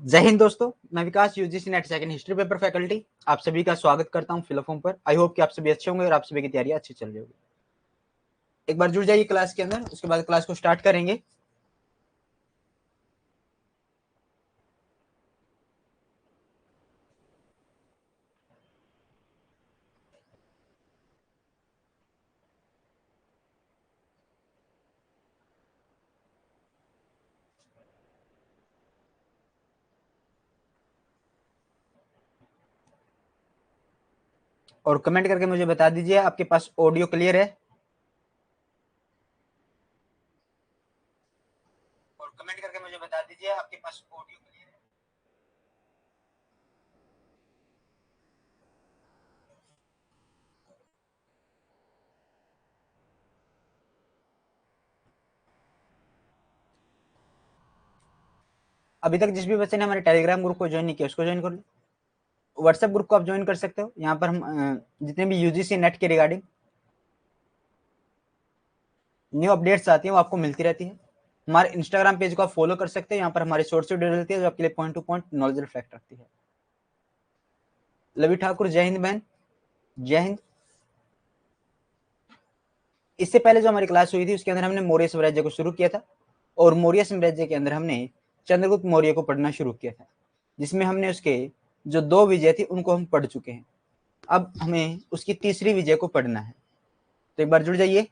जय हिंद दोस्तों, मैं Vikas UGC NET second history paper faculty आप सभी का स्वागत करता हूं फिलअप फॉर्म पर। आई होप कि आप सभी अच्छे होंगे और आप सभी की तैयारी अच्छी चल रही होगी। एक बार जुड़ जाइए क्लास के अंदर, उसके बाद क्लास को स्टार्ट करेंगे। और कमेंट करके मुझे बता दीजिए आपके पास ऑडियो क्लियर है। और कमेंट करके मुझे बता दीजिए आपके पास ऑडियो क्लियर है। अभी तक जिस भी बच्चे ने हमारे टेलीग्राम ग्रुप को ज्वाइन नहीं किया उसको ज्वाइन कर लो। व्हाट्सएप ग्रुप को आप ज्वाइन कर सकते हो। यहाँ पर हम जितने भी यूजीसी नेट के रिगार्डिंग न्यू अपडेट्स आती है वो आपको मिलती रहती है। हमारे इंस्टाग्राम पेज को आप फॉलो कर सकते हैं। यहाँ पर हमारी शॉर्ट्स वीडियो रहती है जो आपके लिए point two point knowledge reflect रखती है। लवी ठाकुर, जय हिंद बहन, जय हिंद। इससे पहले जो हमारी क्लास हुई थी उसके अंदर हमने मौर्य साम्राज्य को शुरू किया था और मौर्य साम्राज्य के अंदर हमने चंद्रगुप्त मौर्य को पढ़ना शुरू किया था, जिसमें हमने उसके जो 2 विजय थे उनको हम पढ़ चुके हैं। अब हमें उसकी तीसरी विजय को पढ़ना है, तो एक बार जुड़ जाइए।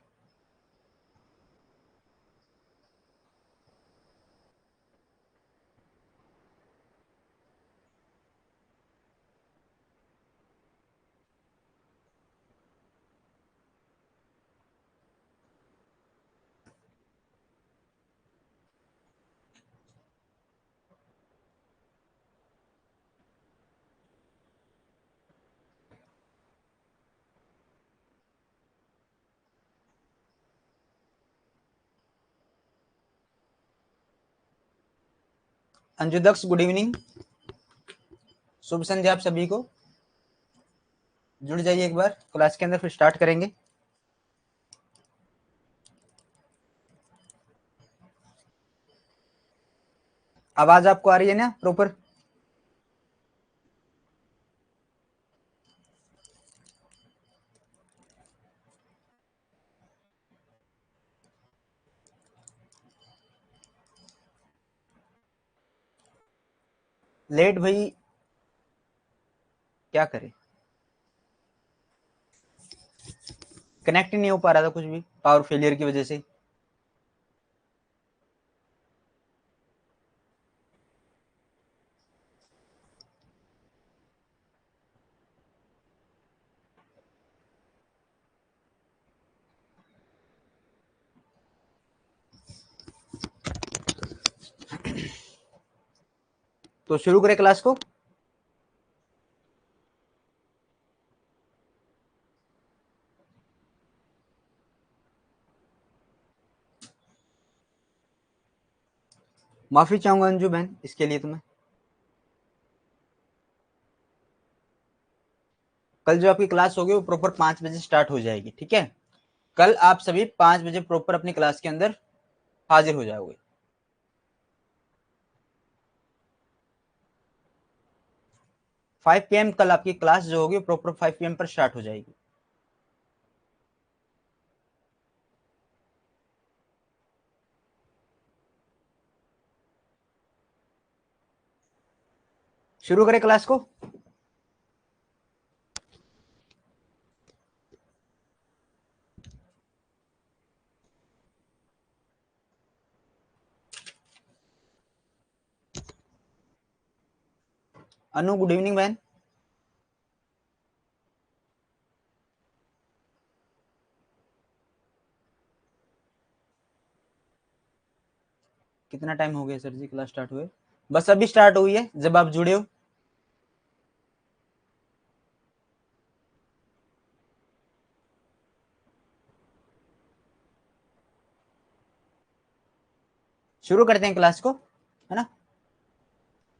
अंजू दक्ष, गुड इवनिंग, शुभ संध्या आप सभी को। जुड़ जाइए एक बार क्लास के अंदर, फिर स्टार्ट करेंगे। आवाज आपको आ रही है ना प्रॉपर? लेट भाई, क्या करें, कनेक्ट ही नहीं हो पा रहा था कुछ भी पावर फेलियर की वजह से। तो शुरू करें क्लास को। माफी चाहूंगा अंजू बहन इसके लिए तुम्हें। कल जो आपकी क्लास होगी वो प्रॉपर 5 बजे स्टार्ट हो जाएगी, ठीक है? कल आप सभी 5 बजे प्रॉपर अपनी क्लास के अंदर हाजिर हो जाओगे। 5 PM कल आपकी क्लास जो होगी प्रॉपर 5 PM पर स्टार्ट हो जाएगी। शुरू करें क्लास को। अनु, गुड इवनिंग बहन। कितना टाइम हो गया सर जी क्लास स्टार्ट हुए? बस अभी स्टार्ट हुई है जब आप जुड़े हो। शुरू करते हैं क्लास को, है ना?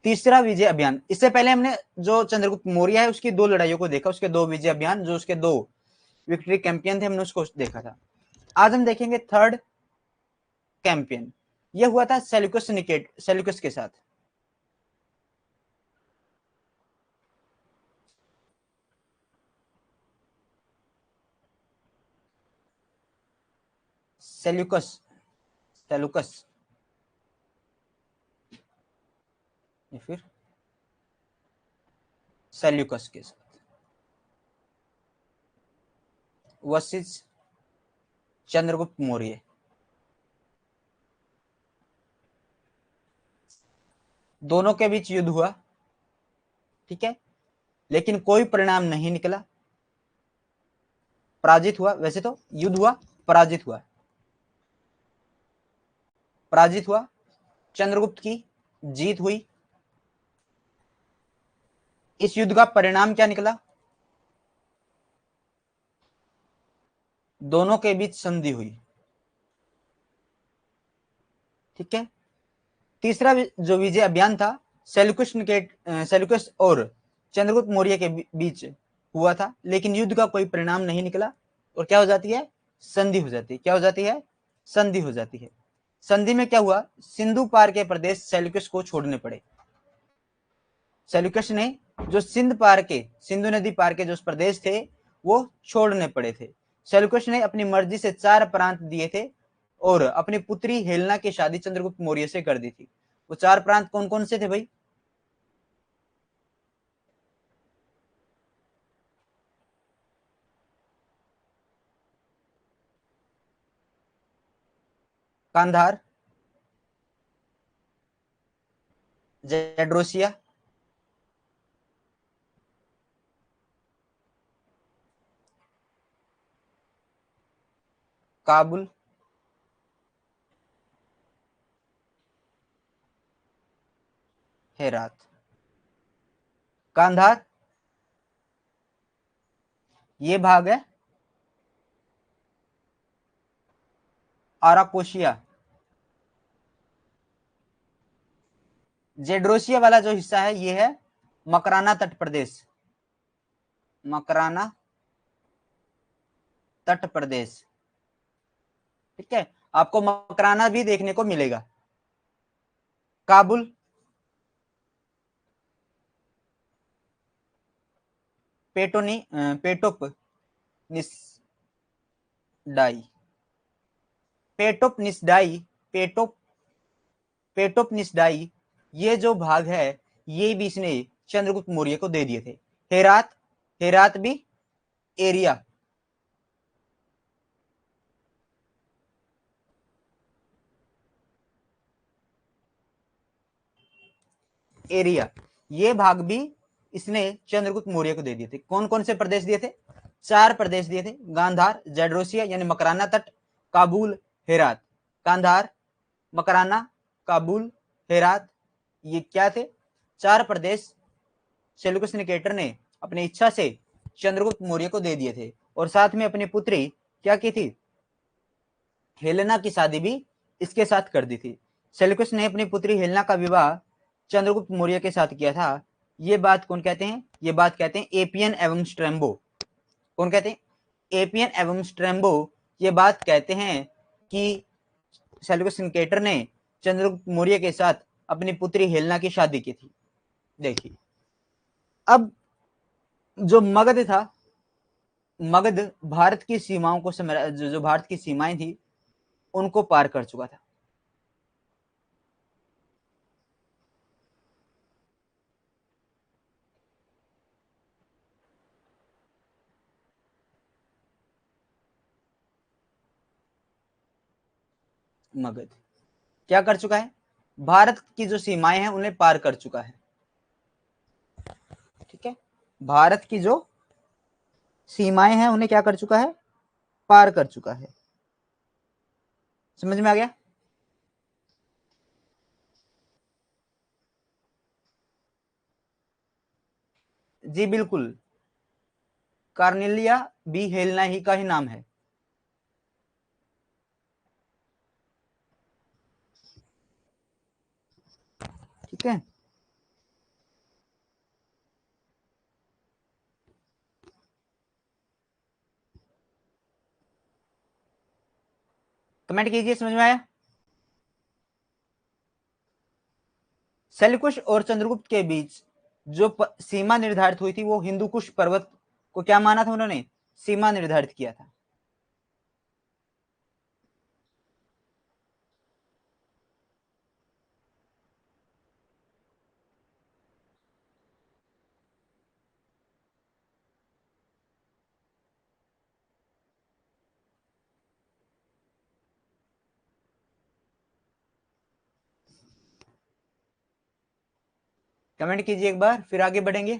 तीसरा विजय अभियान। इससे पहले हमने जो चंद्रगुप्त मौर्य है उसकी 2 लड़ाइयों को देखा, उसके 2 विजय अभियान, जो उसके 2 विक्ट्री कैंपियन थे, हमने उसको देखा था। आज हम देखेंगे थर्ड कैंपियन। यह हुआ था सेल्यूकस के साथ। सेल्यूकस, सेल्यूकस या फिर सेल्यूकस के साथ वर्सेस चंद्रगुप्त मौर्य। दोनों के बीच युद्ध हुआ, ठीक है, लेकिन कोई परिणाम नहीं निकला, पराजित हुआ। वैसे तो युद्ध हुआ, पराजित हुआ, पराजित हुआ, चंद्रगुप्त की जीत हुई। इस युद्ध का परिणाम क्या निकला? दोनों के बीच संधि हुई, ठीक है। तीसरा जो विजय अभियान था सेल्यूकस और चंद्रगुप्त मौर्य के बीच हुआ था, लेकिन युद्ध का कोई परिणाम नहीं निकला और क्या हो जाती है? संधि हो जाती है। क्या हो जाती है? संधि हो जाती है। संधि में क्या हुआ? सिंधु पार के प्रदेश सेल्यूकस को छोड़ने पड़े। सेल्यूकस ने जो सिंधु नदी पार के जो प्रदेश थे वो छोड़ने पड़े थे। सेल्यूकस ने अपनी मर्जी से 4 प्रांत दिए थे और अपनी पुत्री हेलेना की शादी चंद्रगुप्त मौर्य से कर दी थी। वो 4 प्रांत कौन कौन से थे भाई? कांधार, जेड्रोसिया, काबुल, हेरात। कांधार ये भाग है आराकोशिया। जेड्रोसिया वाला जो हिस्सा है ये है मकराना तट प्रदेश, मकराना तट प्रदेश, ठीक है। आपको मकराना भी देखने को मिलेगा। काबुल, पेटोप निस्डाई, पेटोप निस्डाई, पेटोप पेटोप निस्डाई, ये जो भाग है ये भी इसने चंद्रगुप्त मौर्य को दे दिए थे। हेरात, हेरात भी एरिया, एरिया, ये भाग भी इसने चंद्रगुप्त मौर्य को दे दिए थे। कौन कौन से प्रदेश दिए थे? 4 प्रदेश दिए थे, गांधार, जेड्रोसिया यानी मकराना तट, काबुल, हेरात। गांधार, मकराना, काबुल, हेरात, ये क्या थे? 4 प्रदेश सेल्यूकस निकेटर ने अपनी इच्छा से चंद्रगुप्त मौर्य को दे दिए थे और साथ में अपनी पुत्री क्या की थी? हेलेना की शादी भी इसके साथ कर दी थी। सेल्यूकस ने अपनी पुत्री हेलेना का विवाह चंद्रगुप्त मौर्य के साथ किया था। ये बात कौन कहते हैं? ये बात कहते हैं एपियन एवं स्ट्रेम्बो। कौन कहते हैं? एपियन एवं स्ट्रेम्बो ये बात कहते हैं कि सेल्यूकस निकेटर ने चंद्रगुप्त मौर्य के साथ अपनी पुत्री हेलेना की शादी की थी। देखिए, अब जो मगध था, मगध भारत की सीमाओं को जो भारत की सीमाएं थी उनको पार कर चुका था। मगध क्या कर चुका है? भारत की जो सीमाएं हैं उन्हें पार कर चुका है, ठीक है। भारत की जो सीमाएं हैं उन्हें क्या कर चुका है? पार कर चुका है। समझ में आ गया? जी बिल्कुल, कार्नेलिया भी हेलेना ही का ही नाम है। ठीक है, कमेंट कीजिए समझ में आया? सेल्यूकुश और चंद्रगुप्त के बीच जो सीमा निर्धारित हुई थी वो हिंदुकुश पर्वत को क्या माना था उन्होंने? सीमा निर्धारित किया था। कमेंट कीजिए एक बार, फिर आगे बढ़ेंगे।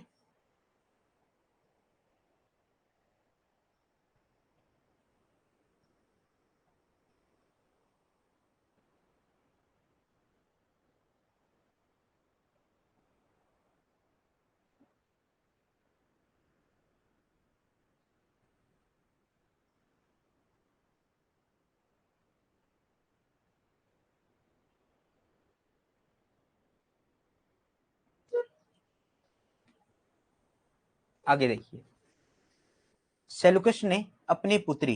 आगे देखिए, सेलुकस ने अपनी पुत्री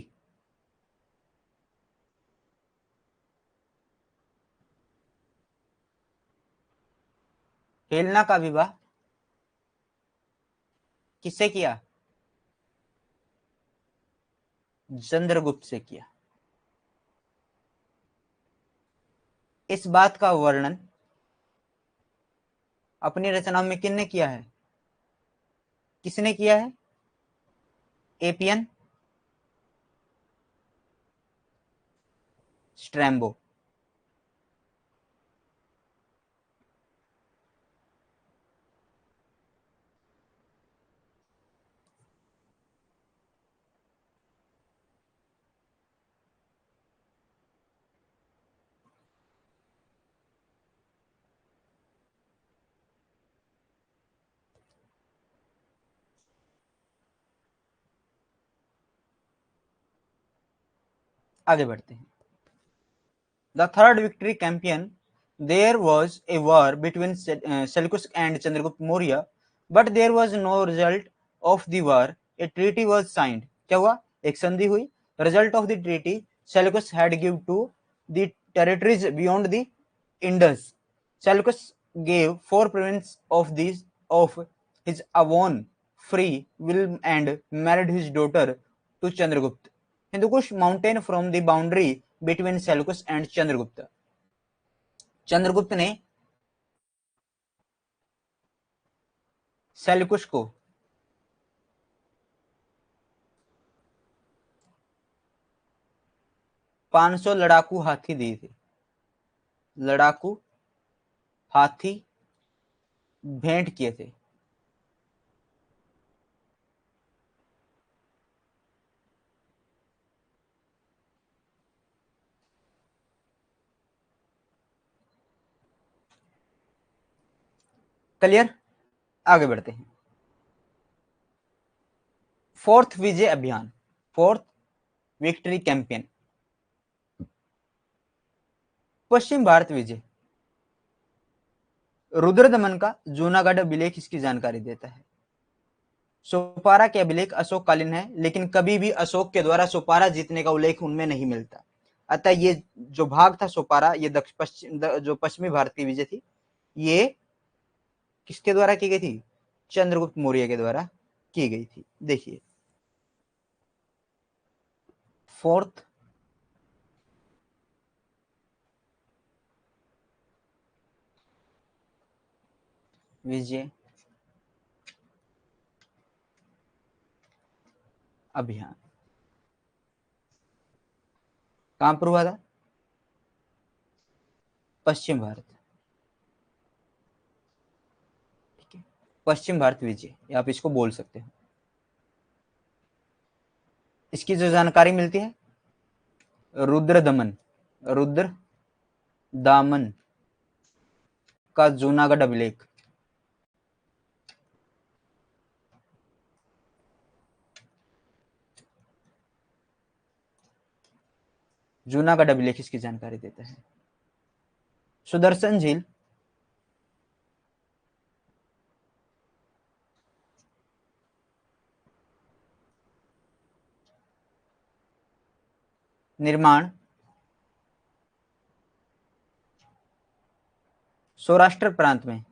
हेलेना का विवाह किससे किया? चंद्रगुप्त से किया। इस बात का वर्णन अपनी रचनाओं में किसने किया है? किसने किया है? एपियन, स्ट्रैम्बो। आगे बढ़ते हैं। The third victory campaign, there was a war between Seleucus and Chandragupta Maurya, but there was no result of the war. A treaty was signed. क्या हुआ? एक संधि हुई. Result of the treaty, Seleucus had given to the territories beyond the Indus. Seleucus gave 4 provinces of his own free will and married his daughter to Chandragupta. Hindukush mountain from the boundary between Seleucus and Chandragupta. Chandragupta ने Seleucus को 500 लड़ाकू हाथी दिए थे। लड़ाकू हाथी भेंट किए थे। क्लियर? आगे बढ़ते हैं। फोर्थ विजय अभियान, फोर्थ विक्ट्री कैंपेन, पश्चिम भारत विजय। रुद्रदमन का जूनागढ़ अभिलेख इसकी जानकारी देता है। सोपारा के अभिलेख अशोककालीन है, लेकिन कभी भी अशोक के द्वारा सोपारा जीतने का उल्लेख उनमें नहीं मिलता। अतः ये जो भाग था सोपारा, ये जो पश्चिमी भारत की विजय थी, ये किसके द्वारा की गई थी? चंद्रगुप्त मौर्य के द्वारा की गई थी। देखिए, फोर्थ विजय अभियान कहां पर हुआ था? पश्चिम भारत। ठीक है, पश्चिम भारत विजय आप इसको बोल सकते हो। इसकी जो जानकारी मिलती है, रुद्र दमन, रुद्र दामन का जूनागढ़ अभिलेख, जूनागढ़ अभिलेख इसकी जानकारी देता है। सुदर्शन झील निर्माण सौराष्ट्र प्रांत में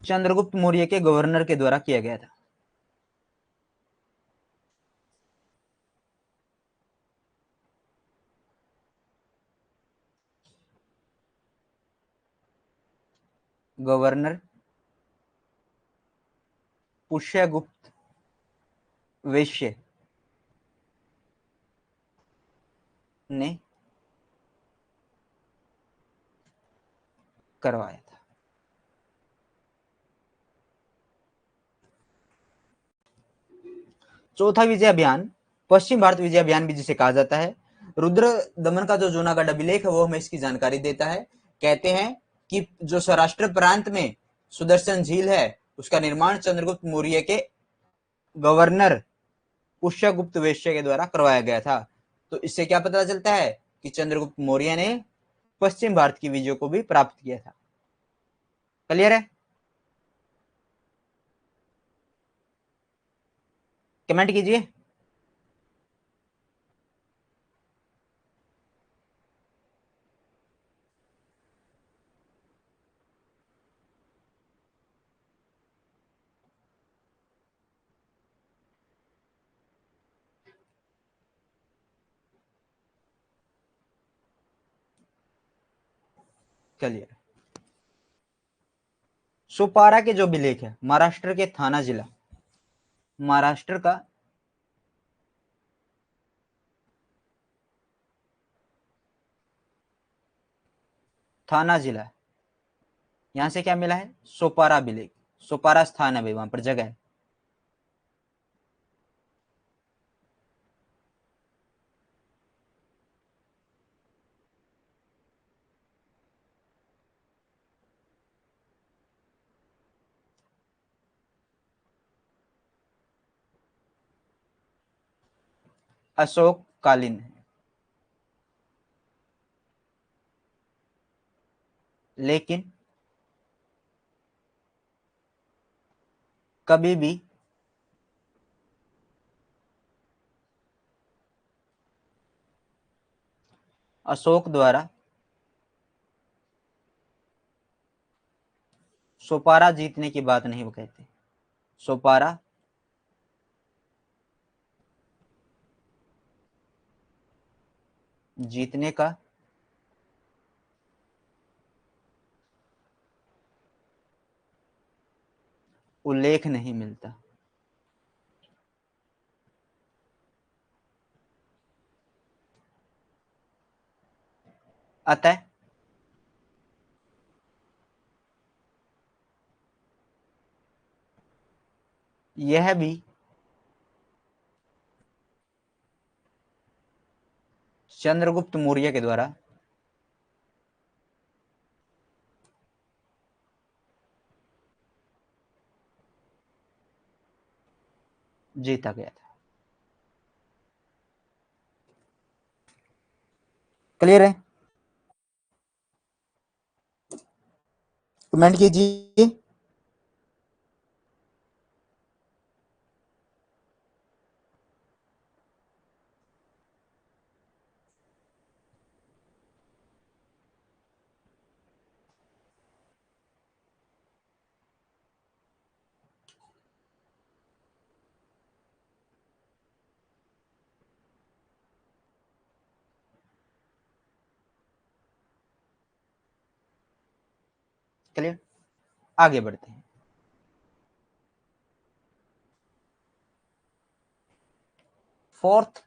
चंद्रगुप्त मौर्य के गवर्नर के द्वारा किया गया था। गवर्नर पुष्यगुप्त वैश्य ने करवाया था। चौथा विजय अभियान पश्चिम भारत विजय अभियान भी जिसे कहा जाता है। रुद्र दमन का जो जूनागढ़ अभिलेख है वो हमें इसकी जानकारी देता है। कहते हैं कि जो सौराष्ट्र प्रांत में सुदर्शन झील है उसका निर्माण चंद्रगुप्त मौर्य के गवर्नर पुष्यगुप्त वेश्य के द्वारा करवाया गया था। तो इससे क्या पता चलता है कि चंद्रगुप्त मौर्य ने पश्चिम भारत की विजय को भी प्राप्त किया था। क्लियर है? कमेंट कीजिए। क्लियर। सोपारा के जो अभिलेख है महाराष्ट्र के थाना जिला, महाराष्ट्र का थाना जिला, यहां से क्या मिला है? सोपारा अभिलेख। सोपारा स्थान है भाई, वहां पर जगह है। अशोक कालीन है, लेकिन कभी भी अशोक द्वारा सोपारा जीतने की बात नहीं वो कहते। सोपारा जीतने का उल्लेख नहीं मिलता। अतः यह भी चंद्रगुप्त मौर्य के द्वारा जीता गया था। क्लियर है? कमेंट कीजिए। क्लियर, आगे बढ़ते हैं। फोर्थ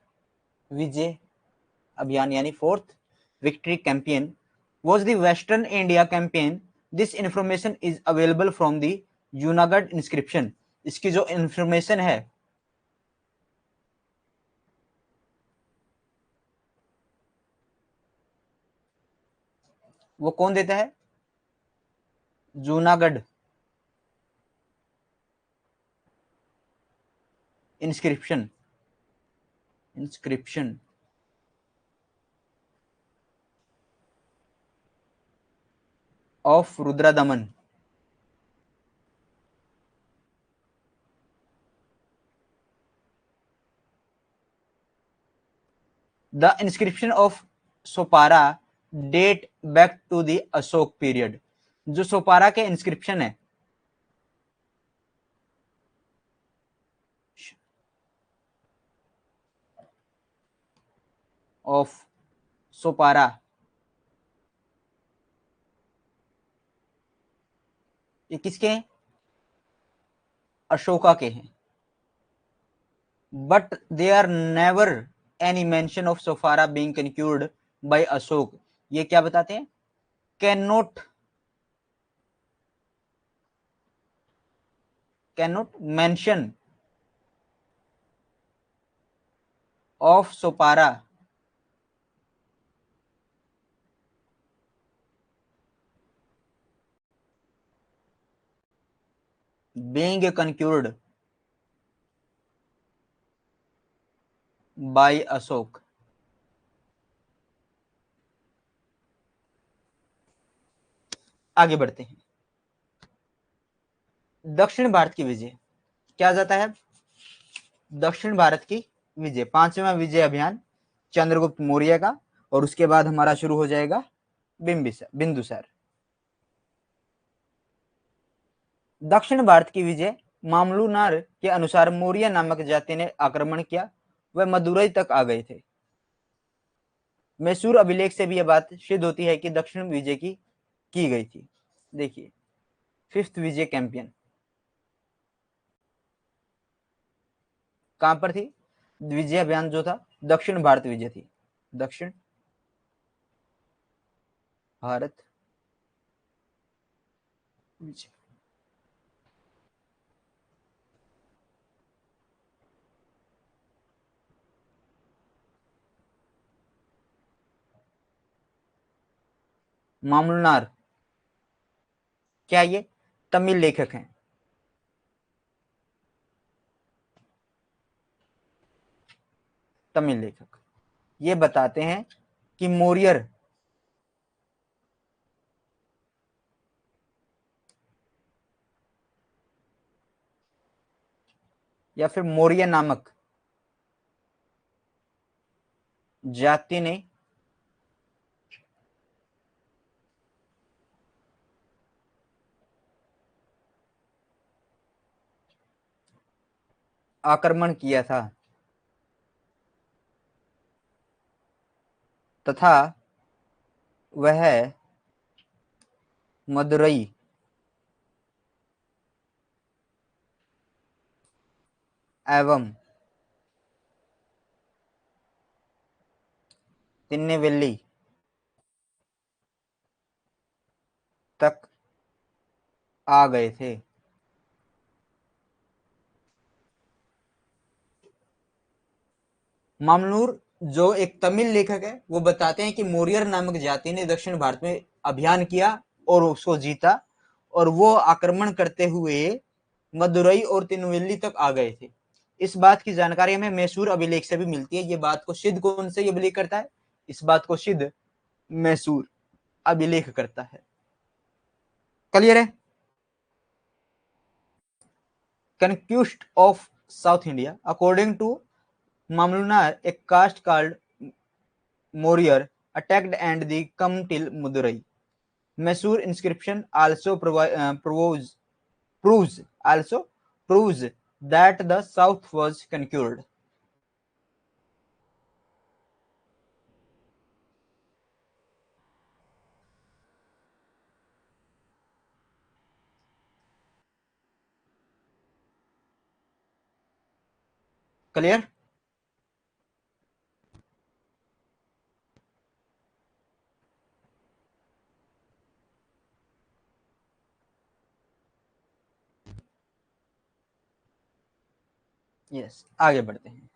विजय अभियान यानी fourth victory campaign was the Western India campaign. This information is available from the Junagadh inscription. इसकी जो इंफॉर्मेशन है वो कौन देता है? Junagadh inscription. Inscription of Rudradaman. The inscription of Sopara date back to the Ashoka period. जो सोपारा के इंस्क्रिप्शन है ऑफ सोपारा, ये किसके हैं? अशोका के हैं। But they are never any mention of Sopara being conquered by Ashok, ये क्या बताते हैं? Can not mention of Sopara being concurred by Ashok. आगे बढ़ते हैं। दक्षिण भारत की विजय क्या जाता है? दक्षिण भारत की विजय, पांचवा विजय अभियान चंद्रगुप्त मौर्य का, और उसके बाद हमारा शुरू हो जाएगा बिंदुसार। दक्षिण भारत की विजय मामलुनार के अनुसार मौर्य नामक जाति ने आक्रमण किया, वह मदुरई तक आ गए थे। मैसूर अभिलेख से भी यह बात सिद्ध होती है कि दक्षिण विजय की गई थी। देखिए, फिफ्थ विजय कैंपेन कहां पर थी? विजय अभियान जो था दक्षिण भारत विजय थी, दक्षिण भारत विजय। मामलुनार क्या ये तमिल लेखक हैं? तमिल लेखक ये बताते हैं कि मौर्य या फिर मौर्य नामक जाति ने आक्रमण किया था तथा वह मदुरई एवं तिन्नेवेली तक आ गए थे। मामलूर जो एक तमिल लेखक है वो बताते हैं कि मौर्य नामक जाति ने दक्षिण भारत में अभियान किया और उसको जीता, और वो आक्रमण करते हुए मदुरई और तिरुनेल्वेली तक आ गए थे। इस बात की जानकारी हमें मैसूर अभिलेख से भी मिलती है। ये बात को सिद्ध कौन से अभिलेख करता है? इस बात को सिद्ध मैसूर अभिलेख करता है। क्लियर है? Conquest of South India according to Mamlunar, a caste called Maurya, attacked and they come till Madurai. Mysore inscription also proves that the south was conquered. Clear? Yes, आगे बढ़ते हैं।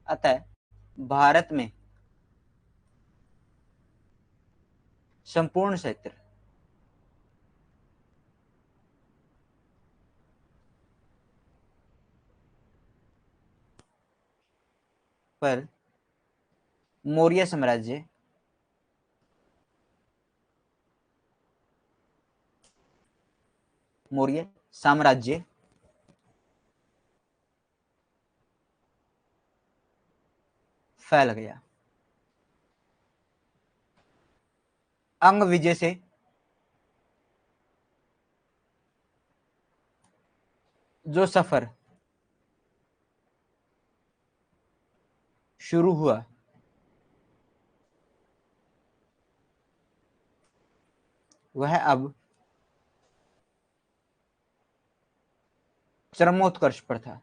अतः भारत में संपूर्ण क्षेत्र पर मौर्य साम्राज्य फैल गया। अंग विजय से जो सफर शुरू हुआ वह अब चरमोत्कर्ष पर था।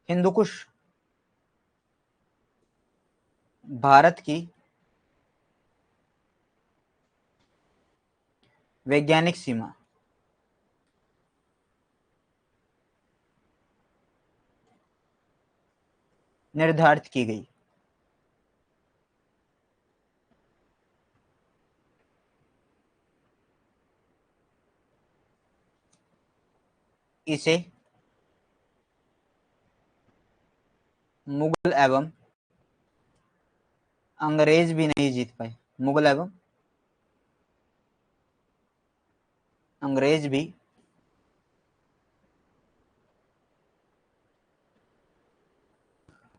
हिंदुकुश भारत की वैज्ञानिक सीमा निर्धारित की गई। इसे मुगल एवं अंग्रेज भी नहीं जीत पाए। मुगल एवं अंग्रेज भी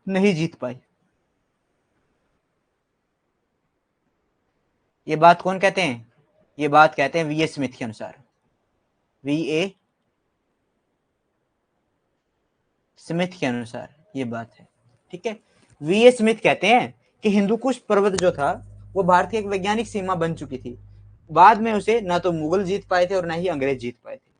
नहीं जीत पाए। ये बात कौन कहते हैं? ये बात कहते हैं वी ए स्मिथ के अनुसार। वी ए स्मिथ के अनुसार ये बात है। ठीक है, वी ए स्मिथ कहते हैं कि हिंदुकुश पर्वत जो था वो भारत की एक वैज्ञानिक सीमा बन चुकी थी। बाद में उसे ना तो मुगल जीत पाए थे और ना ही अंग्रेज जीत पाए थे।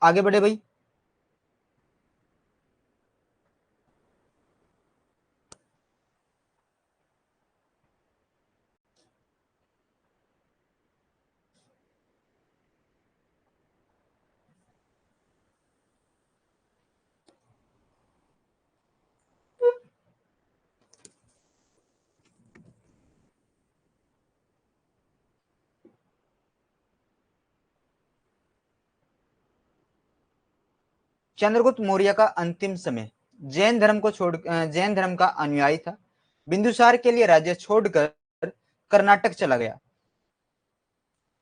आगे बढ़े भाई। चंद्रगुप्त मौर्य का अंतिम समय जैन धर्म का अनुयायी था। बिंदुसार के लिए राज्य छोड़कर कर्नाटक चला गया।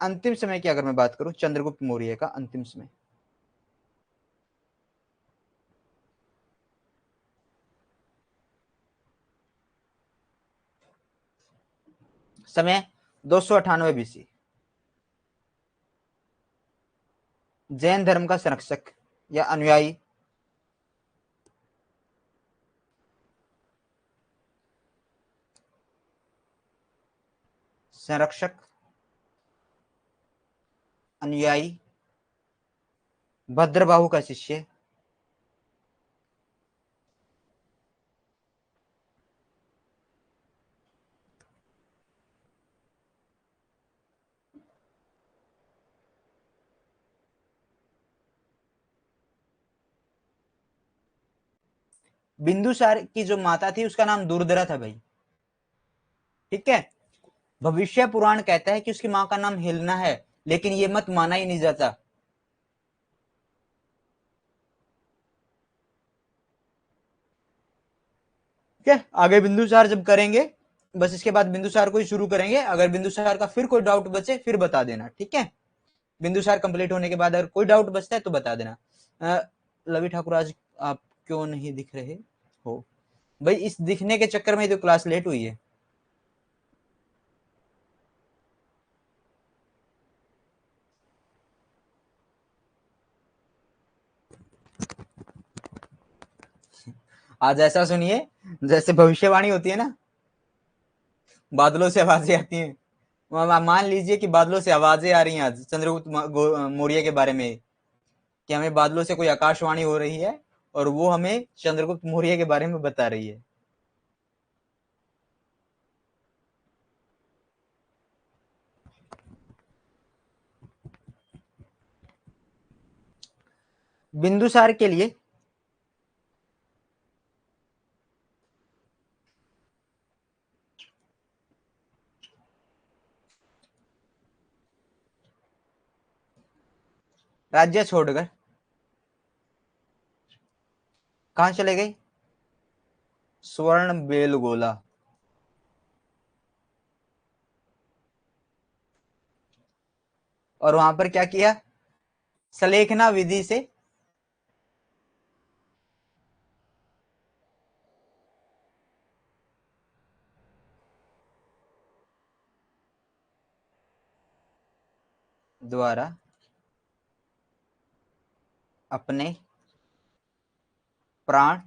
अंतिम समय की अगर मैं बात करूं, चंद्रगुप्त मौर्य का अंतिम समय 298 बीसी। जैन धर्म का संरक्षक या अनुयायी संरक्षक अनुयायी भद्रबाहु का शिष्य बिंदुसार की जो माता थी उसका नाम दुर्धरा था भाई। ठीक है, भविष्य पुराण कहता है कि उसकी मां का नाम हिलना है, लेकिन ये मत माना ही नहीं जाता। ठीक है, आगे बिंदुसार जब करेंगे बस इसके बाद बिंदुसार को ही शुरू करेंगे। अगर बिंदुसार का फिर कोई डाउट बचे फिर बता देना। ठीक है, बिंदुसार कंप्लीट होने के बाद अगर कोई डाउट बचता है तो बता देना। लवी ठाकुर आज आप क्यों नहीं दिख रहे हो भाई? इस दिखने के चक्कर में तो क्लास लेट हुई है। आज ऐसा सुनिए जैसे भविष्यवाणी होती है ना, बादलों से आवाजें आती हैं। मान लीजिए कि बादलों से आवाजें आ रही हैं आज चंद्रगुप्त मौर्य के बारे में, कि हमें बादलों से कोई आकाशवाणी हो रही है और वो हमें चंद्रगुप्त मौर्य के बारे में बता रही है। बिंदुसार के लिए राज्य छोड़कर कहां चले गए? स्वर्ण बेलगोला। और वहां पर क्या किया? सलेखना विधि से द्वारा अपने प्राण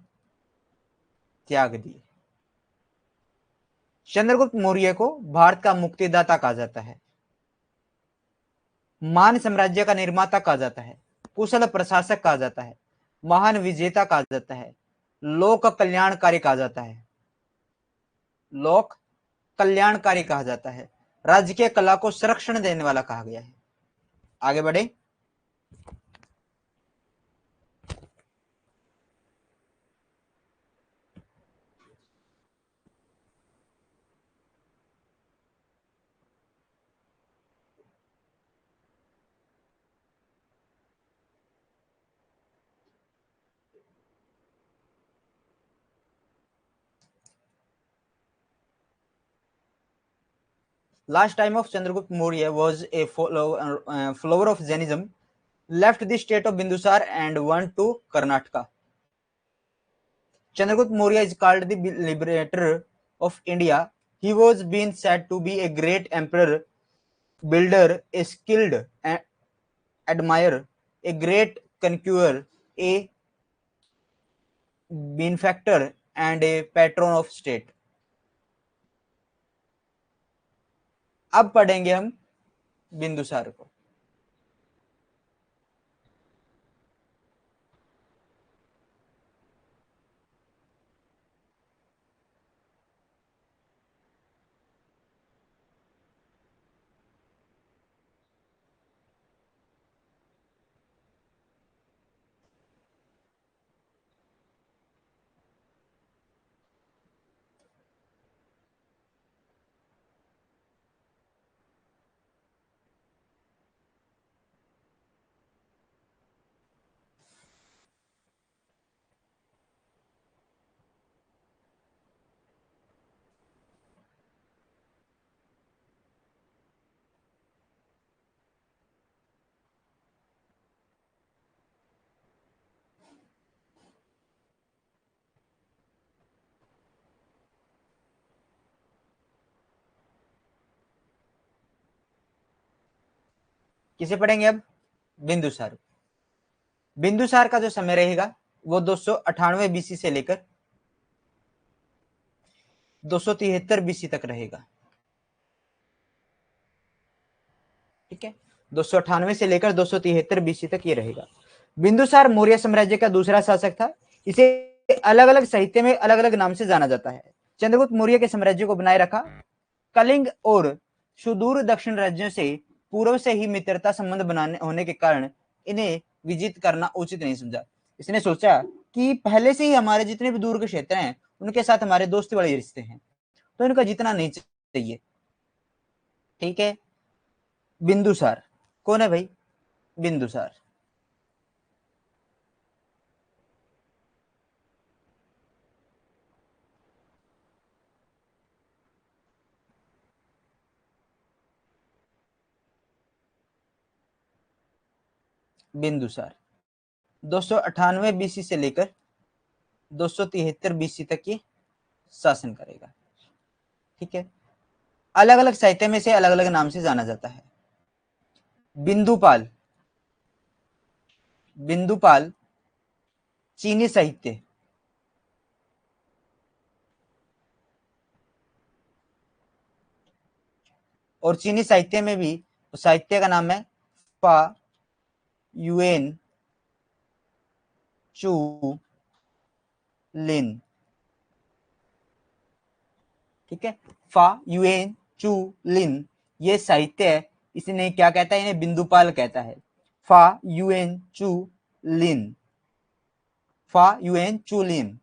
त्याग दिए। चंद्रगुप्त मौर्य को भारत का मुक्तिदाता कहा जाता है, मान साम्राज्य का निर्माता कहा जाता है, कुशल प्रशासक कहा जाता है, महान विजेता कहा जाता है, लोक कल्याणकारी कहा जाता है, लोक कल्याणकारी कहा जाता है, राजकीय कला को संरक्षण देने वाला कहा गया है। आगे बढ़े। Last time of Chandragupta Maurya was a follower of Jainism, left the state of Bindusar and went to Karnataka. Chandragupta Maurya is called the liberator of India. He was being said to be a great emperor, builder, a skilled admirer, a great conqueror, a benefactor, and a patron of state. अब पढ़ेंगे हम बिंदुसार को। किसे पढ़ेंगे अब? बिंदुसार। बिंदुसार का जो समय रहेगा वो 298 बीसी से लेकर 273 बीसी तक रहेगा। ठीक है, 298 से लेकर 273 बीसी तक ये रहेगा। बिंदुसार मौर्य साम्राज्य का दूसरा शासक था। इसे अलग अलग साहित्य में अलग अलग नाम से जाना जाता है। चंद्रगुप्त मौर्य के साम्राज्य को बनाए रखा। कलिंग और सुदूर दक्षिण राज्यों से पूर्व से ही मित्रता संबंध बनाने होने के कारण इन्हें विजित करना उचित नहीं समझा। इसने सोचा कि पहले से ही हमारे जितने भी दूर के क्षेत्र हैं उनके साथ हमारे दोस्ती वाले रिश्ते हैं, तो इनका जितना नहीं चाहिए। ठीक है, बिंदुसार कौन है भाई? बिंदुसार। बिंदुसार 298 बीसी से लेकर 273 बीसी तक ये शासन करेगा। ठीक है, अलग अलग साहित्य में से अलग अलग नाम से जाना जाता है। बिंदुपाल, बिंदुपाल चीनी साहित्य, और चीनी साहित्य में भी साहित्य का नाम है फा युएन चू लिन। ठीक है, फा युएन चू लिन ये साहित्य है। इसने क्या कहता है? इन्हें बिंदुपाल कहता है। फा युएन चू लिन, फा युएन चू लिन,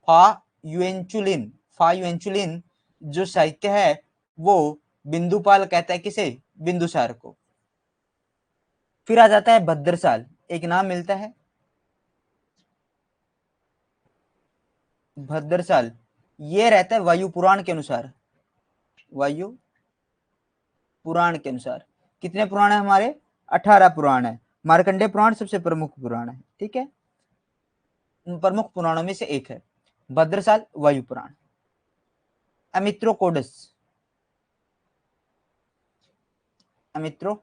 फा युएंचुलिन, फा युएंचुलिन जो साहित्य है वो बिंदुपाल कहता है किसे? बिंदुसार को। फिर आ जाता है भद्रसाल, एक नाम मिलता है भद्रसाल ये रहता है वायु पुराण के अनुसार, वायु पुराण के अनुसार कितने पुराण है हमारे, 18 पुराण है। मार्कंडेय पुराण सबसे प्रमुख पुराण है, ठीक है, प्रमुख पुराणों में से एक है भद्रसाल वायु पुराण। अमित्रोकोडस, अमित्रो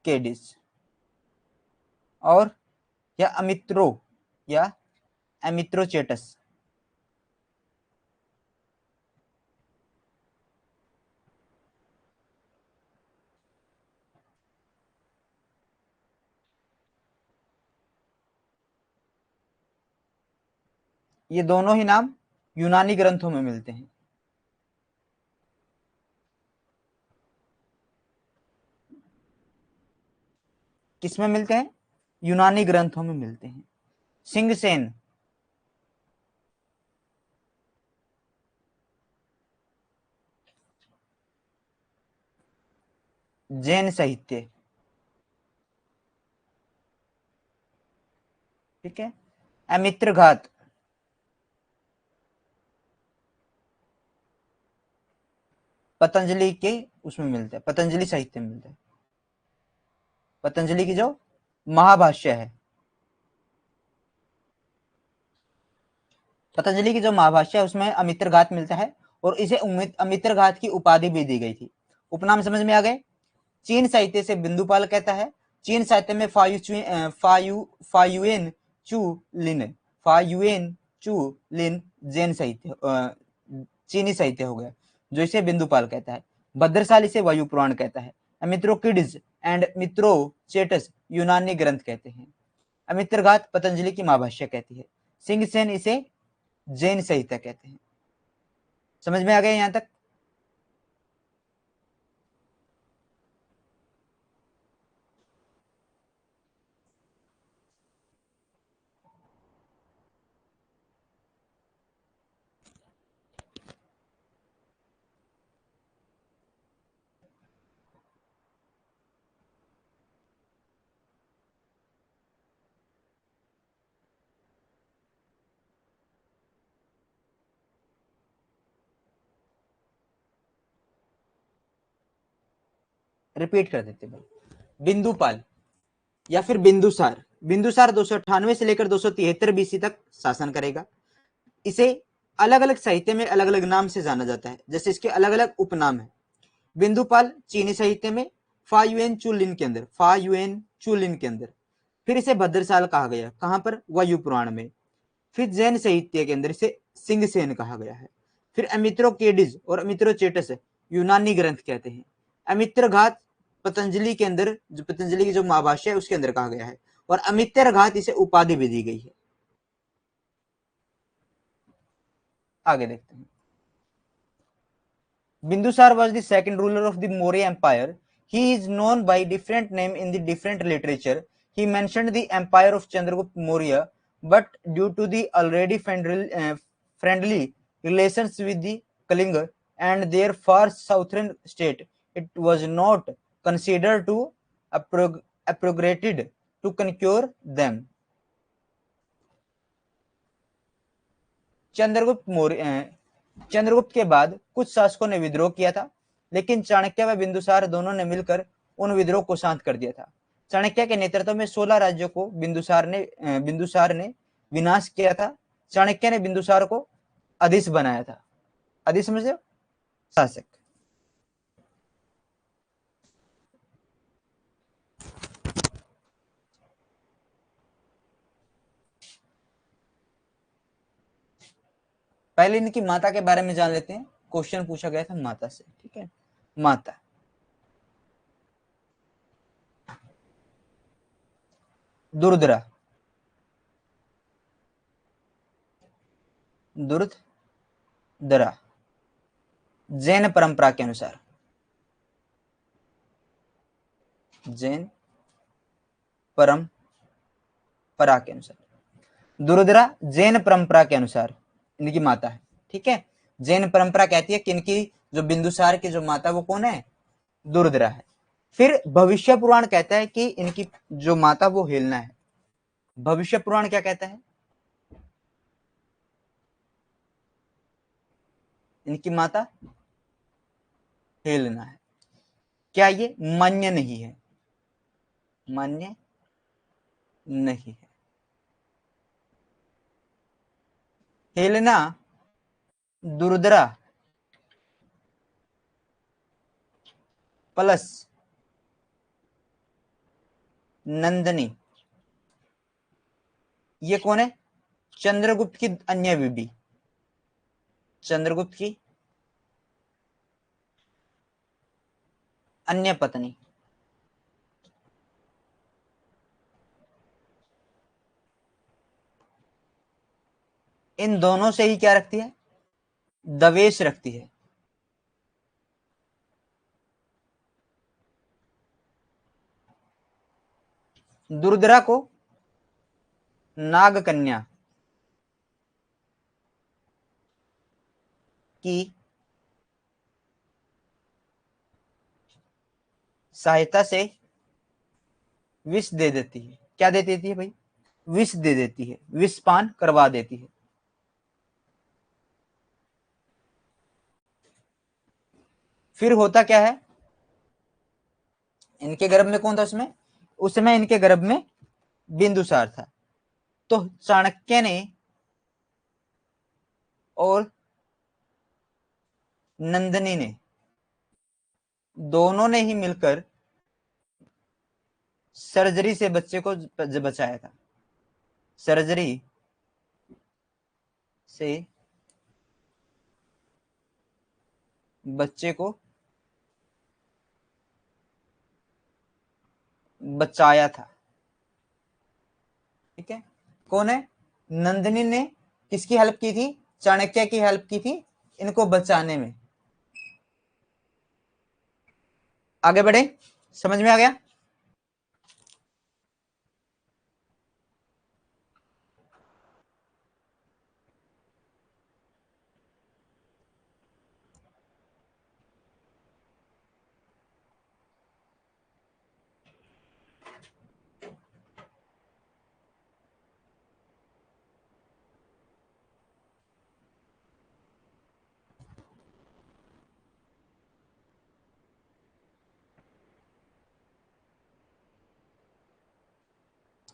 केडिस और या अमित्रो या एमित्रोचेटस। ये दोनों ही नाम यूनानी ग्रंथों में मिलते हैं। किसमें मिलते हैं, यूनानी ग्रंथों में मिलते हैं। सिंगसेन, जैन साहित्य, ठीक है। अमित्र घात, पतंजलि के उसमें मिलता है, पतंजलि साहित्य में मिलता है। पतंजलि की जो महाभाष्य है, पतंजलि की जो महाभाष्य है उसमें अमित्र घात मिलता है और इसे अमित्र घात की उपाधि भी दी गई थी। उपनाम समझ में आ गए। चीन साहित्य से बिंदुपाल कहता है, चीन साहित्य में फायुएन चू लिन, फायुएन चू लिन जैन साहित्य चीनी साहित्य हो गया जो इसे बिंदुपाल कहता है। भद्रसाल इसे वायु पुराण कहता है। अमित्रोकिड्स एंड मित्रोचेटस यूनानी ग्रंथ कहते हैं। अमित्रघात पतंजलि की महाभाष्य कहती है। सिंगसेन इसे जैन साहित्य कहते हैं। समझ में आ गया यहां तक। रिपीट कर देते भाई। बिंदुपाल या फिर बिंदुसार, बिंदुसार 298 से लेकर 273 बीसी तक शासन करेगा। इसे अलग अलग साहित्य में अलग अलग नाम से जाना जाता है, जैसे इसके अलग अलग उपनाम है। बिंदुपाल चीनी साहित्य में फायुएन चुलिन के अंदर, फायुएन चुलिन के अंदर। फिर इसे भद्रसाल कहा गया, कहां पर, वायु पुराण में। फिर जैन साहित्य के अंदर इसे सिंगसेन कहा गया है। फिर अमित्रोकेडिज और अमित्रोचेटस यूनानी ग्रंथ कहते हैं। अमित्रघात पतंजलि के अंदर, जो पतंजलि की जो महाभाष्य है उसके अंदर कहा गया है। और अमित्रघात इसे उपाधि भी दी गई है। आगे देखते हैं। Bindusar was the second ruler of the Maurya Empire. He is known by different name in the different literature. He mentioned the empire of Chandragupta Maurya, but due to the already friendly relations with the Kalinga and their far southern state, it was not considered to appropriated to conquer them. Chandragupta Maurya, Chandragupta के बाद कुछ शासकों ने विद्रोह किया था, लेकिन चाणक्य व बिंदुसार दोनों ने मिलकर उन विद्रोह को शांत कर दिया था। चाणक्य के नेतृत्व में 16 राज्यों को बिंदुसार ने विनाश किया था। चाणक्य ने बिंदुसार को अधीश बनाया था। अधीश समझे, शासक। पहले इनकी माता के बारे में जान लेते हैं। क्वेश्चन पूछा गया था माता से, ठीक है। माता, दुर्धरा, दुर्धरा जैन परंपरा के अनुसार, जैन परंपरा के अनुसार, दुर्धरा जैन परंपरा के अनुसार इनकी माता है, ठीक है। जैन परंपरा कहती है कि इनकी जो बिंदुसार की जो माता वो कौन है, दुर्धरा है। फिर भविष्य पुराण कहता है कि इनकी जो माता वो हेलना है। भविष्य पुराण क्या कहता है? इनकी माता हेलना है। क्या ये मान्य नहीं है? मान्य नहीं है। हेलना दुर्दरा प्लस नंदनी, ये कौन है? चंद्रगुप्त की अन्य बीबी, चंद्रगुप्त की अन्य पत्नी। इन दोनों से ही क्या रखती है? दवेश रखती है। दुर्दरा को नाग कन्या की सहायता से विष दे देती है। क्या दे देती है भाई? विष दे देती है, विष पान करवा देती है। फिर होता क्या है? इनके गर्भ में कौन था उसमें? उस समय इनके गर्भ में बिंदुसार था। तो चाणक्य ने और नंदिनी ने दोनों ने ही मिलकर सर्जरी से बच्चे को बचाया था। सर्जरी से बच्चे को बचाया था। ठीक है, कौन है? नंदिनी ने किसकी हेल्प की थी? चाणक्य की हेल्प की थी इनको बचाने में। आगे बढ़े, समझ में आ गया?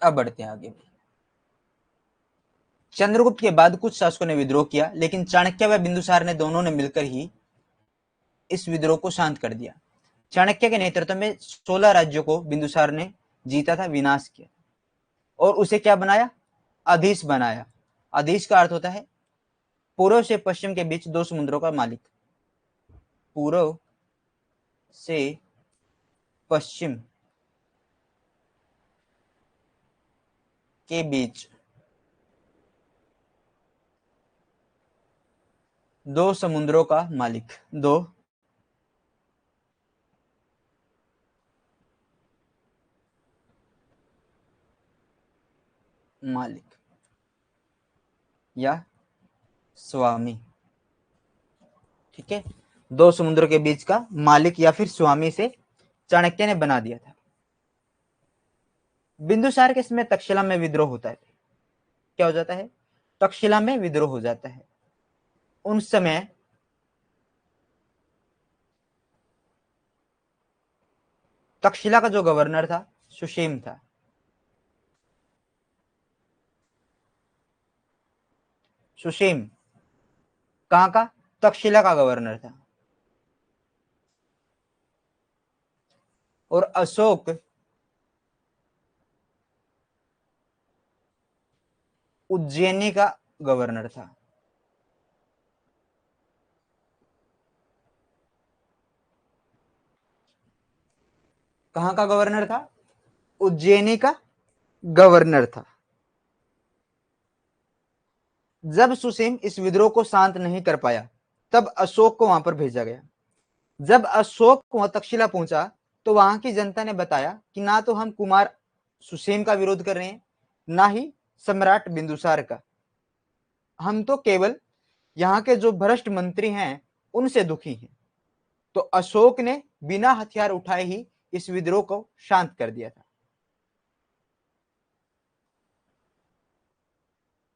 अब बढ़ते हैं आगे। चंद्रगुप्त के बाद कुछ शासकों ने विद्रोह किया, लेकिन चाणक्य व बिंदुसार ने दोनों ने मिलकर ही इस विद्रोह को शांत कर दिया। चाणक्य के नेतृत्व में 16 राज्यों को बिंदुसार ने जीता था, विनाश किया और उसे क्या बनाया? अधीश बनाया। अधीश का अर्थ होता है पूर्व से पश्चिम के बीच 2 समुद्रों का मालिक। पूर्व से पश्चिम के बीच 2 समुद्रों का मालिक। 2 मालिक या स्वामी। ठीक है, 2 समुद्रों के बीच का मालिक या फिर स्वामी से चाणक्य ने बना दिया था। बिंदुसार के समय तक्षशिला में विद्रोह होता है। क्या हो जाता है? तक्षशिला में विद्रोह हो जाता है। उन समय तक्षशिला का जो गवर्नर था सुषेम था। सुषेम कहां का? तक्षशिला का गवर्नर था। और अशोक उज्जैनी का गवर्नर था। कहां का गवर्नर था? उज्जैनी का गवर्नर था। जब सुसीम इस विद्रोह को शांत नहीं कर पाया, तब अशोक को वहां पर भेजा गया। जब अशोक वहां तक्षशिला पहुंचा तो वहां की जनता ने बताया कि ना तो हम कुमार सुसेन का विरोध कर रहे हैं, ना ही सम्राट बिंदुसार का, हम तो केवल यहाँ के जो भ्रष्ट मंत्री हैं उनसे दुखी हैं। तो अशोक ने बिना हथियार उठाए ही इस विद्रोह को शांत कर दिया था।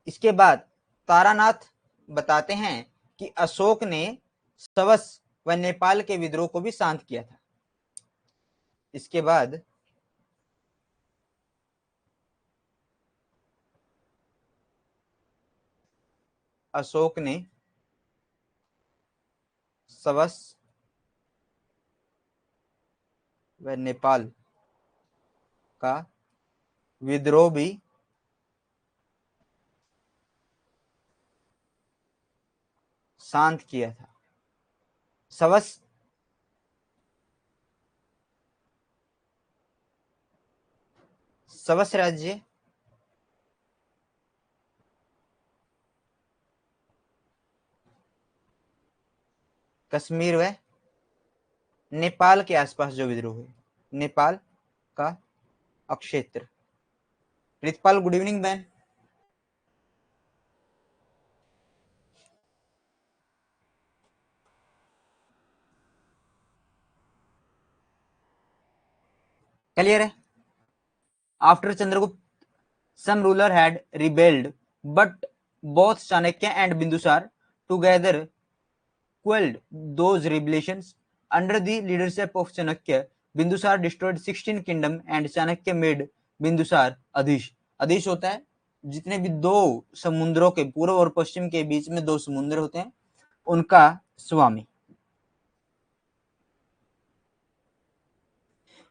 इसके बाद तारानाथ बताते हैं कि अशोक ने सवस व नेपाल के विद्रोह को भी शांत किया था। इसके बाद अशोक ने सवस व नेपाल का विद्रोह भी शांत किया था। सवस सवस राज्य कश्मीर व नेपाल के आसपास जो विद्रोह हुए, नेपाल का अक्षेत्र। प्रीतपाल, गुड इवनिंग बहन। क्लियर है? After Chandragupta, some ruler had rebelled, but both Chanakya and Bindusar together quelled those rebellions. Under the leadership of Chanakya, Bindusar destroyed 16 kingdoms and Chanakya made Bindusar Adhish. अधीश होता है जितने भी दो समुद्रों के, पूर्व और पश्चिम के बीच में दो समुद्र होते हैं, उनका स्वामी।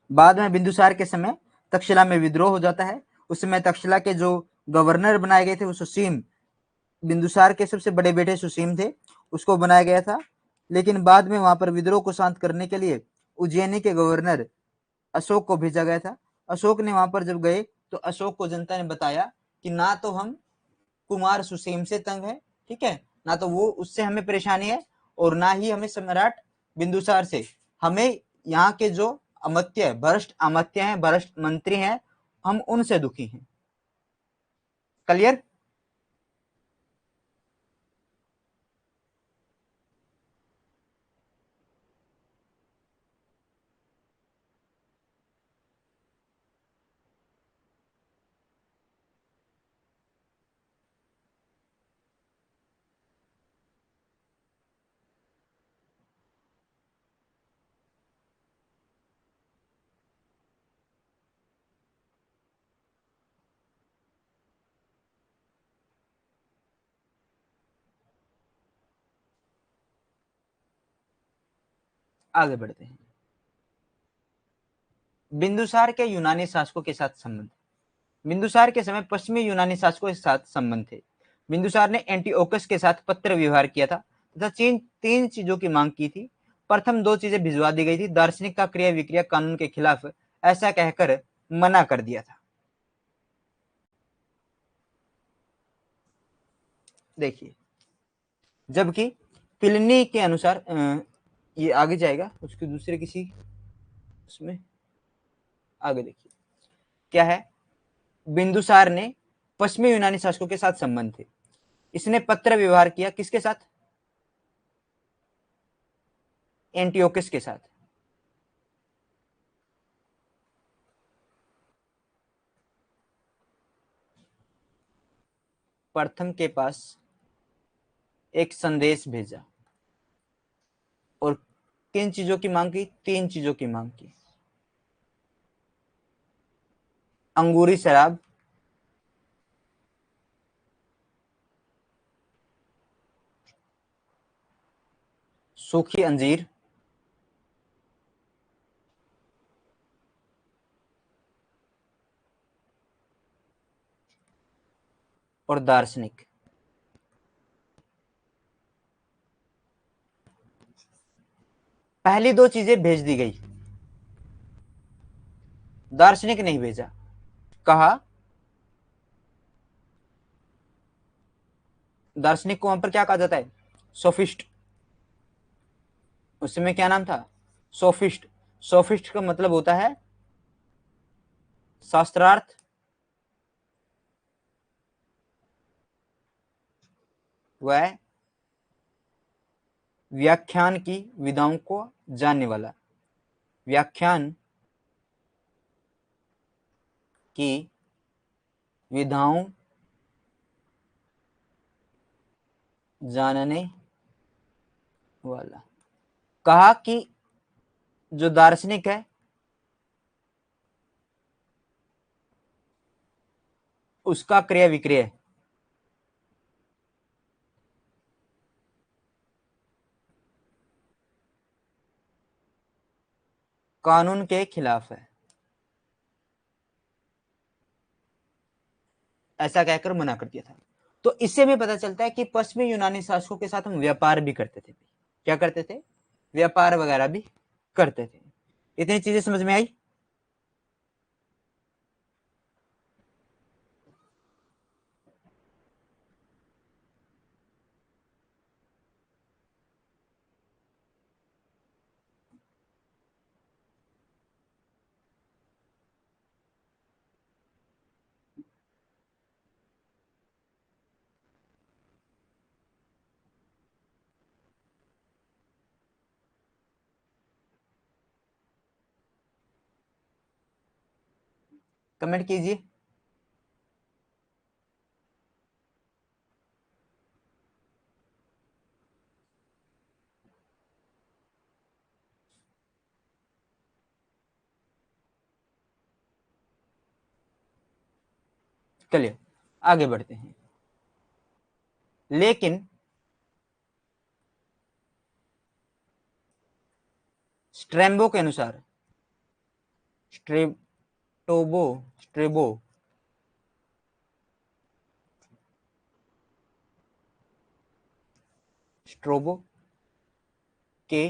बाद में बिंदुसार के समय तक्षशिला में विद्रोह हो जाता है। उस समय तक्षशिला के जो गवर्नर बनाए गए थे वो सुसीम, बिंदुसार के सबसे बड़े बेटे सुसीम थे, उसको बनाया गया था। लेकिन बाद में वहां पर विद्रोह को शांत करने के लिए उज्जैनी के गवर्नर अशोक को भेजा गया था। अशोक ने वहां पर जब गए तो अशोक को जनता ने बताया कि ना तो हम कुमार सुसीम से तंग है, ठीक है, ना तो वो उससे हमें परेशानी है, और ना ही हमें सम्राट बिंदुसार से। हमें यहाँ के जो अमत्य, भ्रष्ट अमत्य हैं, भ्रष्ट मंत्री हैं, हम उनसे दुखी हैं। क्लियर? आगे बढ़ते हैं। बिंदुसार के यूनानी शासकों के साथ संबंध। बिंदुसार के समय पश्चिमी यूनानी शासकों के साथ संबंध थे। बिंदुसार ने एंटीओकस के साथ पत्र व्यवहार किया था तथा तीन चीजों की मांग की थी। प्रथम दो चीजें भिजवा दी गई थी। दार्शनिक का क्रिया विक्रिया कानून के खिलाफ ऐसा कहकर मना कर दिया था। देखिए, जबकि प्लिनी के अनुसार ये आगे जाएगा उसके दूसरे किसी उसमें, आगे देखिए क्या है। बिंदुसार ने पश्चिमी यूनानी शासकों के साथ संबंध थे। इसने पत्र व्यवहार किया किसके साथ? एंटीओकस के साथ। प्रथम के पास एक संदेश भेजा और किन चीजों की मांग की? तीन चीजों की मांग की। अंगूरी शराब, सूखी अंजीर और दार्शनिक। पहली दो चीजें भेज दी गई, दार्शनिक नहीं भेजा। कहा दार्शनिक को वहां पर क्या कहा जाता है? सोफिस्ट। उस समय क्या नाम था? सोफिस्ट। सोफिस्ट का मतलब होता है शास्त्रार्थ व व्याख्यान की विधाओं को जानने वाला। व्याख्यान की विधाओं जानने वाला। कहा कि जो दार्शनिक है उसका क्रय विक्रय कानून के खिलाफ है, ऐसा कहकर मना कर दिया था। तो इससे भी पता चलता है कि पश्चिमी यूनानी शासकों के साथ हम व्यापार भी करते थे। क्या करते थे? व्यापार वगैरह भी करते थे। इतनी चीजें समझ में आई? कमेंट कीजिए। चलिए आगे बढ़ते हैं। लेकिन स्ट्रेम्बो के अनुसार, स्ट्रेबो स्ट्रेबो स्ट्रोबो के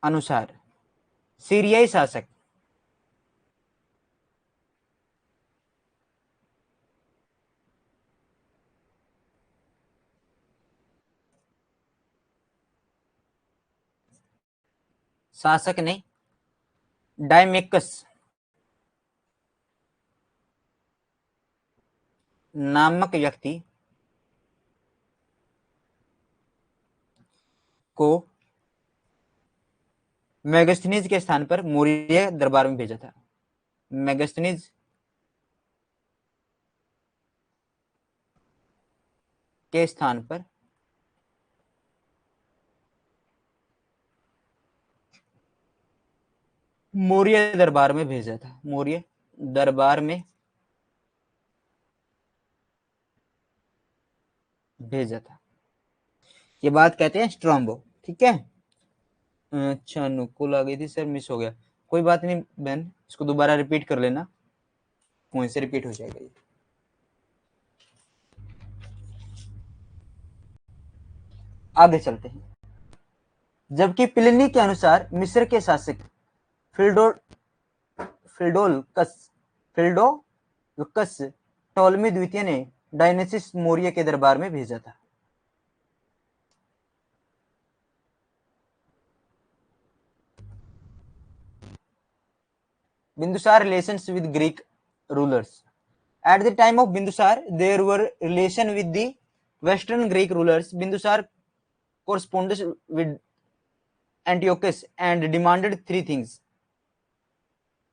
अनुसार सीरियाई शासक ने डायमेकस नामक व्यक्ति को मेगास्थनीज के स्थान पर मौर्य दरबार में भेजा था। मेगास्थनीज के स्थान पर मौर्य दरबार में भेजा था। मौर्य दरबार में भेजा था। ये बात कहते हैं स्ट्रॉम्बो। ठीक है। अच्छा नुकुल आ गई थी सर, मिस हो गया। कोई बात नहीं बहन, इसको दोबारा रिपीट कर लेना, वहीं से रिपीट हो जाएगा ये। आगे चलते हैं। जबकि प्लिनी के अनुसार मिस्र के शासक फिल्डो फिल्डोलकस फिल्डोलकस टोलमी द्वितीय ने डायनेसिस मौर्य के दरबार में भेजा था। Bindusar relations with Greek rulers. At the time of Bindusar, there were relations with the Western Greek rulers. Bindusar corresponded with Antiochus and demanded three things.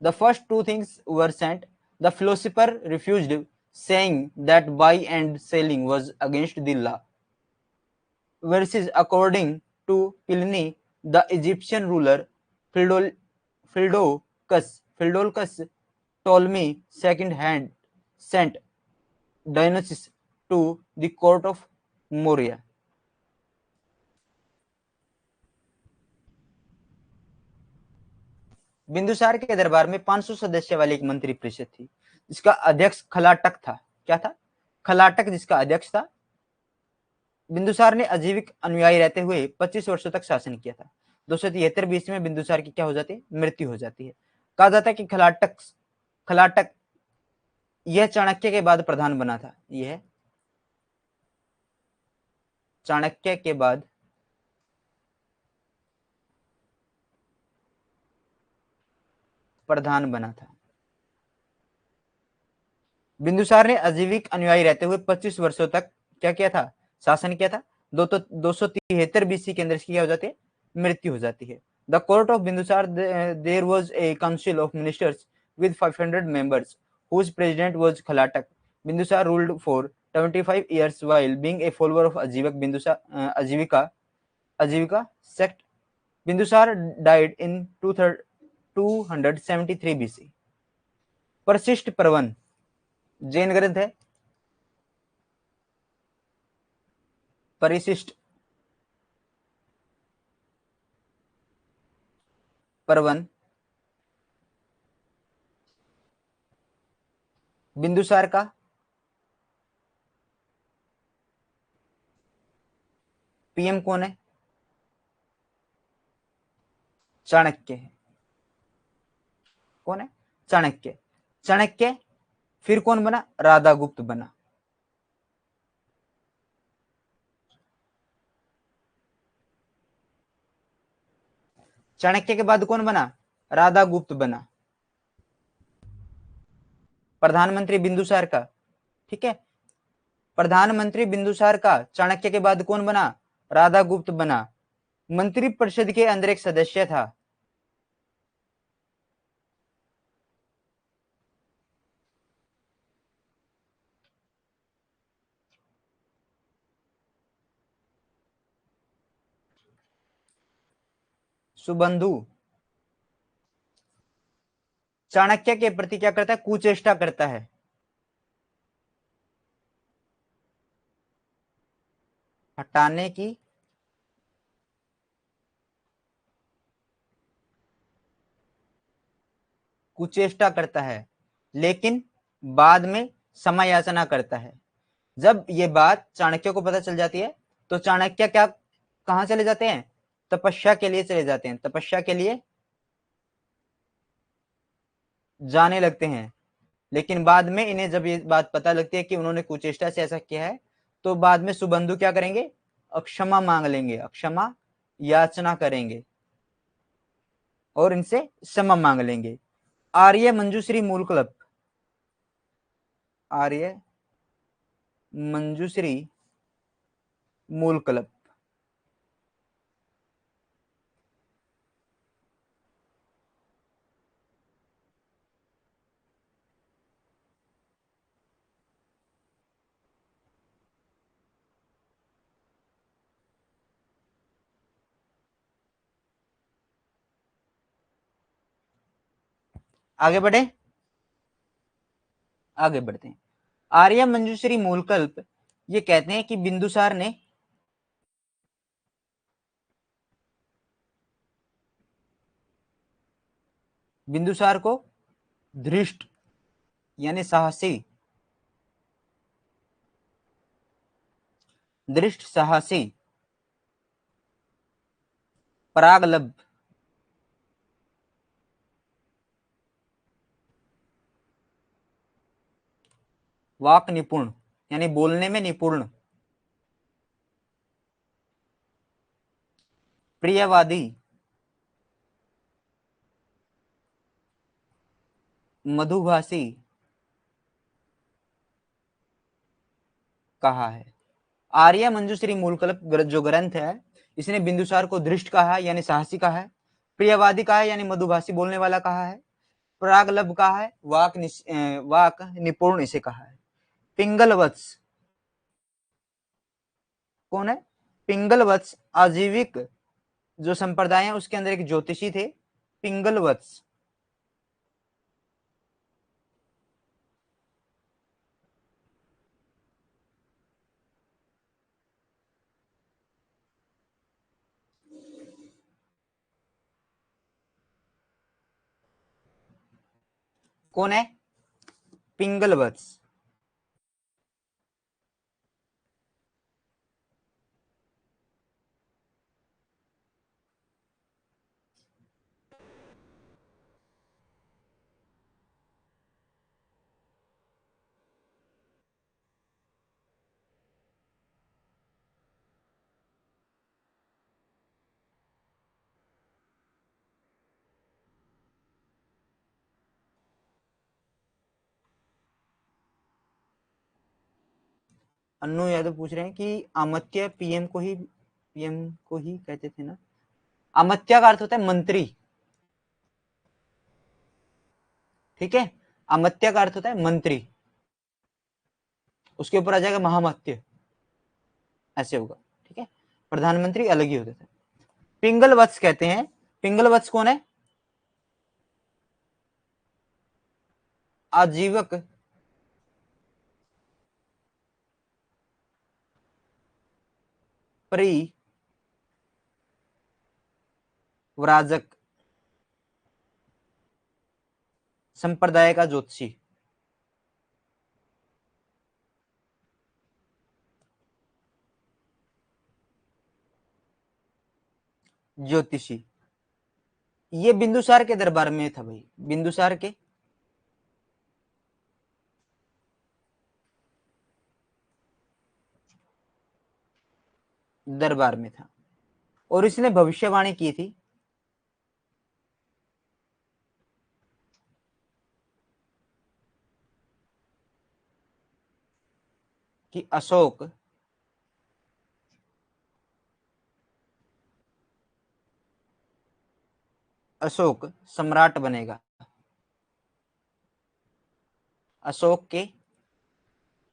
The first two things were sent. The philosopher refused, saying that buying and selling was against the law. Versus, according to Pliny, the Egyptian ruler Phildolcus Ptolemy second sent Dionysius to the court of Moria. Bindusara के दरबार में 500 सदस्य वाली एक मंत्री परिषद थी, जिसका अध्यक्ष खलाटक था। क्या था? खलाटक, जिसका अध्यक्ष था। बिंदुसार ने अजीविक अनुयायी रहते हुए 25 वर्षों तक शासन किया था। 273 बीसी में बिंदुसार की क्या हो जाती है? मृत्यु हो जाती है। कहा जाता है कि खलाटक यह चाणक्य के बाद प्रधान बना था। यह चाणक्य के बाद प्रधान बना था। बिंदुसार ने अजीविक अनुयायी रहते हुए 25 वर्षों तक क्या किया था? शासन किया था। 273 बीसी के अंदर इसकी क्या हो जाती है? मृत्यु हो जाती है। The court of Bindusar, there was a council of ministers with 500 members, whose president was Khalatak. Bindusar ruled for 25 years while being a follower of Ajivika sect. Bindusar died in 273 BC. परशिष्ट Parvan Jain ग्रंथ है। परिशिष्ट पर्वन बिंदुसार का PM कौन है? चाणक्य है। कौन है? चाणक्य। चाणक्य फिर कौन बना? राधागुप्त बना। चाणक्य के बाद कौन बना? राधागुप्त बना। प्रधानमंत्री बिंदुसार का, ठीक है, प्रधानमंत्री बिंदुसार का चाणक्य के बाद कौन बना? राधागुप्त बना। मंत्री परिषद के अंदर एक सदस्य था, सुबंधु। चाणक्य के प्रति क्या करता है? कुचेष्टा करता है। हटाने की कुचेष्टा करता है, लेकिन बाद में समय याचना करता है। जब ये बात चाणक्य को पता चल जाती है तो चाणक्य क्या कहां चले जाते हैं? तपस्या के लिए चले जाते हैं। तपस्या के लिए जाने लगते हैं। लेकिन बाद में इन्हें जब ये बात पता लगती है कि उन्होंने कुचेष्टा से ऐसा किया है, तो बाद में सुबंधु क्या करेंगे? अक्षमा मांग लेंगे, अक्षमा याचना करेंगे और इनसे क्षमा मांग लेंगे। आर्य मंजूश्री मूलकल्प, आर्य मंजूश्री मूलकल्प आगे बढ़े, आगे बढ़ते हैं। आर्य मंजूश्री मूलकल्प ये कहते हैं कि बिंदुसार ने बिंदुसार को धृष्ट यानी साहसी, दृष्ट साहसी, परागलभ, वाक निपुण यानी बोलने में निपुण, प्रियवादी, मधुभाषी कहा है। आर्य मंजूश्री मूलकल्प जो ग्रंथ है, इसने बिंदुसार को धृष्ट कहा है यानी साहसी कहा है, प्रियवादी कहा है यानी मधुभाषी बोलने वाला कहा है, परागलभ कहा है, वाक निपुण इसे कहा है। पिंगलवत्स कौन है? पिंगलवत्स आजीविक जो संप्रदाय है उसके अंदर एक ज्योतिषी थे, पिंगलवत्स। कौन है? पिंगलवत्स। अन्नू यादव पूछ रहे हैं कि अमात्य पीएम को ही कहते थे ना? अमात्य का अर्थ होता है मंत्री, ठीक है, अमात्य का अर्थ होता है मंत्री, उसके ऊपर आ जाएगा महामात्य, ऐसे होगा, ठीक है। प्रधानमंत्री अलग ही होते थे। पिंगल वत्स कहते हैं, पिंगल वत्स कौन है? आजीवक परिव्राजक संप्रदाय का ज्योतिषी। ज्योतिषी, ये बिंदुसार के दरबार में था भाई, बिंदुसार के दरबार में था, और इसने भविष्यवाणी की थी कि अशोक सम्राट बनेगा, अशोक के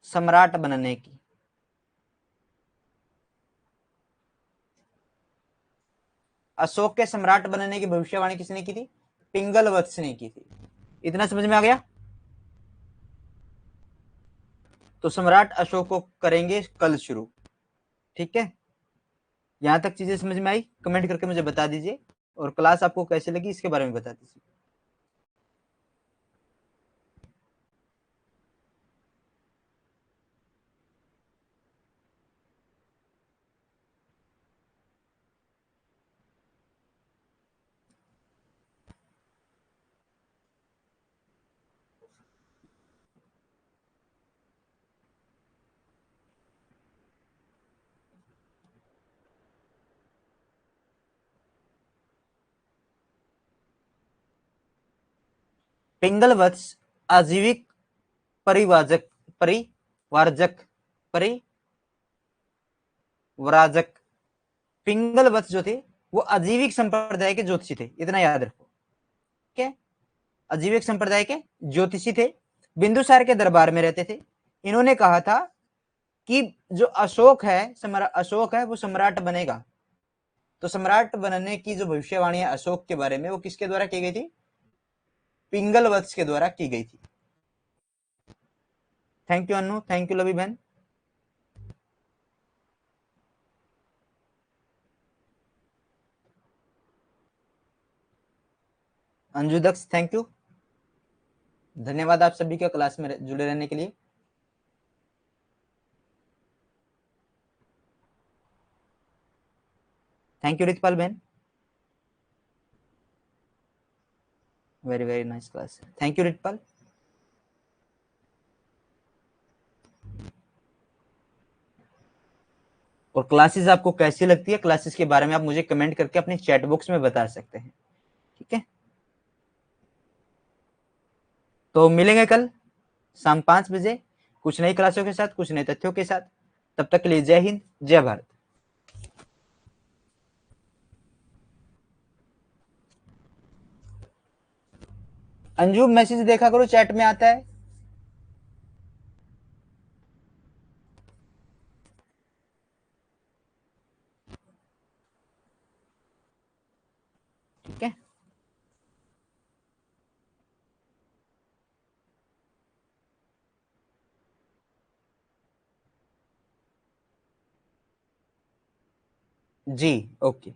सम्राट बनने की, अशोक के सम्राट बनने की भविष्यवाणी किसने की थी? पिंगल वत्स ने की थी। इतना समझ में आ गया? तो सम्राट अशोक को करेंगे कल शुरू, ठीक है। यहां तक चीजें समझ में आई? कमेंट करके मुझे बता दीजिए, और क्लास आपको कैसे लगी इसके बारे में बता दीजिए। पिंगल वत्स आजीविक परिवाजक परिवारजक परिव्राजक, पिंगल वत्स जो थे वो अजीविक संप्रदाय के ज्योतिषी थे, इतना याद रखो, ठीक है। अजीविक संप्रदाय के ज्योतिषी थे, बिंदुसार के दरबार में रहते थे। इन्होंने कहा था कि जो अशोक है वो सम्राट बनेगा। तो सम्राट बनने की जो भविष्यवाणी है अशोक के बारे में, वो किसके द्वारा की गई थी? पिंगल वत्स के द्वारा की गई थी। Thank you Anu, thank you Lavi बहन। अंजू दक्ष थैंक यू, धन्यवाद आप सभी के क्लास में जुड़े रहने के लिए। थैंक यू रितपाल बहन, very very nice class, thank you Ritpal. और क्लासेस आपको कैसी लगती है, क्लासेस के बारे में आप मुझे कमेंट करके अपने चैट बॉक्स में बता सकते हैं, ठीक है। तो मिलेंगे कल शाम 5 बजे कुछ नई क्लासों के साथ, कुछ नए तथ्यों के साथ। तब तक के लिए जय हिंद, जय भारत। अंजू मैसेज देखा करो, चैट में आता है। ठीक है, जी ओके।